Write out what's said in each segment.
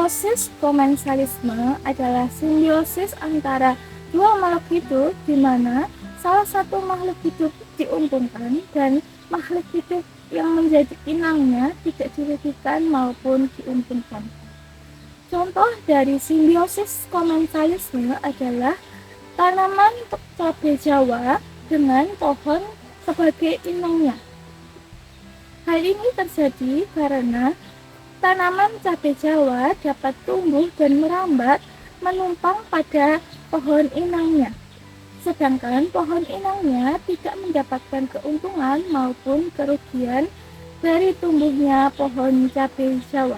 Simbiosis komensalisme adalah simbiosis antara dua makhluk hidup di mana salah satu makhluk hidup diuntungkan dan makhluk hidup yang menjadi inangnya tidak dirugikan maupun diuntungkan. Contoh dari simbiosis komensalisme adalah tanaman cabai Jawa dengan pohon sebagai inangnya. Hal ini terjadi karena tanaman cabai Jawa dapat tumbuh dan merambat menumpang pada pohon inangnya. Sedangkan pohon inangnya tidak mendapatkan keuntungan maupun kerugian dari tumbuhnya pohon cabai Jawa.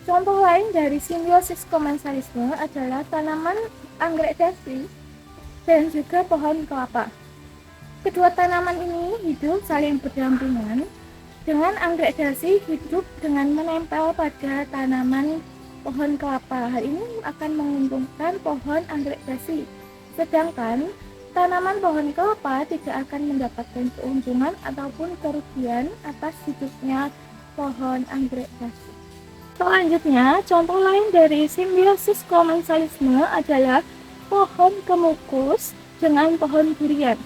Contoh lain dari simbiosis komensalisme adalah tanaman anggrek dasi dan juga pohon kelapa. Kedua tanaman ini hidup saling berdampingan, dengan anggrek dasi hidup dengan menempel pada tanaman pohon kelapa. Hal ini akan menguntungkan pohon anggrek dasi. Sedangkan tanaman pohon kelapa tidak akan mendapatkan keuntungan ataupun kerugian atas hidupnya pohon anggrek dasi. Selanjutnya, contoh lain dari simbiosis komensalisme adalah pohon kemukus dengan pohon durian.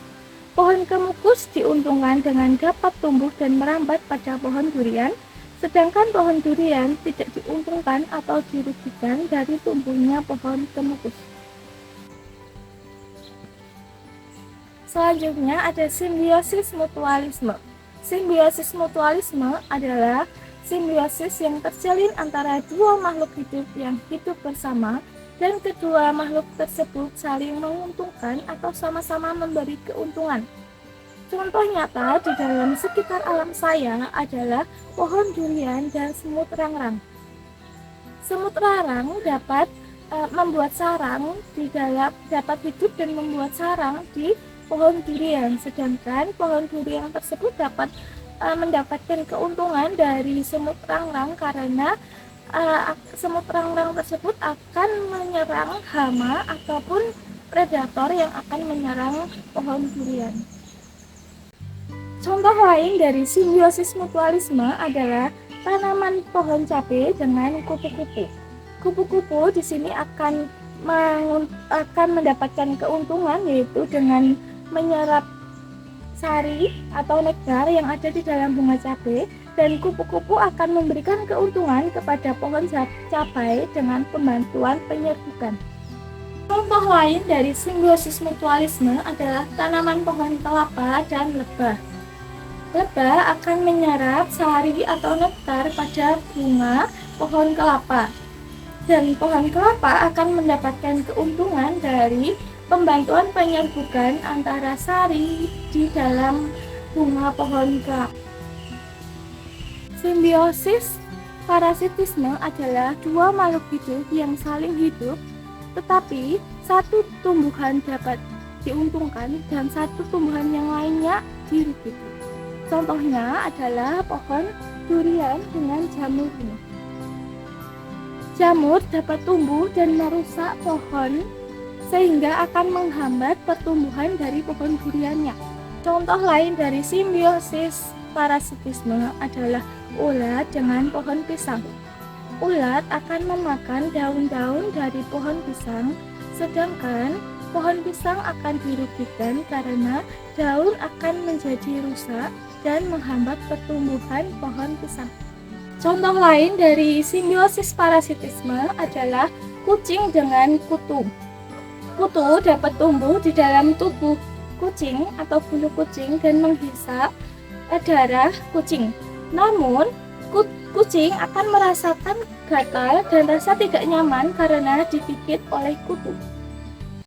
Pohon kemukus diuntungkan dengan dapat tumbuh dan merambat pada pohon durian, sedangkan pohon durian tidak diuntungkan atau dirugikan dari tumbuhnya pohon kemukus. Selanjutnya ada simbiosis mutualisme. Simbiosis mutualisme adalah simbiosis yang terjalin antara dua makhluk hidup yang hidup bersama dan kedua makhluk tersebut saling menguntungkan atau sama-sama memberi keuntungan. Contoh nyata di dalam sekitar alam saya adalah pohon durian dan semut rangrang. Semut rangrang dapat membuat sarang dapat hidup dan membuat sarang di pohon durian, sedangkan pohon durian tersebut dapat mendapatkan keuntungan dari semut rangrang karena semut rangrang tersebut akan menyerang hama ataupun predator yang akan menyerang pohon durian. Contoh lain dari simbiosis mutualisme adalah tanaman pohon cabai dengan kupu-kupu. Kupu-kupu di sini akan mendapatkan keuntungan yaitu dengan menyerap sari atau nektar yang ada di dalam bunga cabai, dan kupu-kupu akan memberikan keuntungan kepada pohon cabai dengan pembantuan penyerbukan. Contoh lain dari simbiosis mutualisme adalah tanaman pohon kelapa dan lebah. Lebah akan menyerap sari atau nektar pada bunga pohon kelapa, dan pohon kelapa akan mendapatkan keuntungan dari pembantuan penyerbukan antara sari di dalam bunga pohon kelapa. Simbiosis parasitisme adalah dua makhluk hidup yang saling hidup, tetapi satu tumbuhan dapat diuntungkan dan satu tumbuhan yang lainnya dirugikan. Contohnya adalah pohon durian dengan jamurnya. Jamur dapat tumbuh dan merusak pohon sehingga akan menghambat pertumbuhan dari pohon duriannya. Contoh lain dari simbiosis parasitisme adalah ulat dengan pohon pisang. Ulat akan memakan daun-daun dari pohon pisang, sedangkan pohon pisang akan dirugikan karena daun akan menjadi rusak dan menghambat pertumbuhan pohon pisang. Contoh lain dari simbiosis parasitisme adalah kucing dengan kutu. Kutu dapat tumbuh di dalam tubuh kucing atau bulu kucing dan menghisap darah kucing. Namun, kucing akan merasakan gatal dan rasa tidak nyaman karena digigit oleh kutu.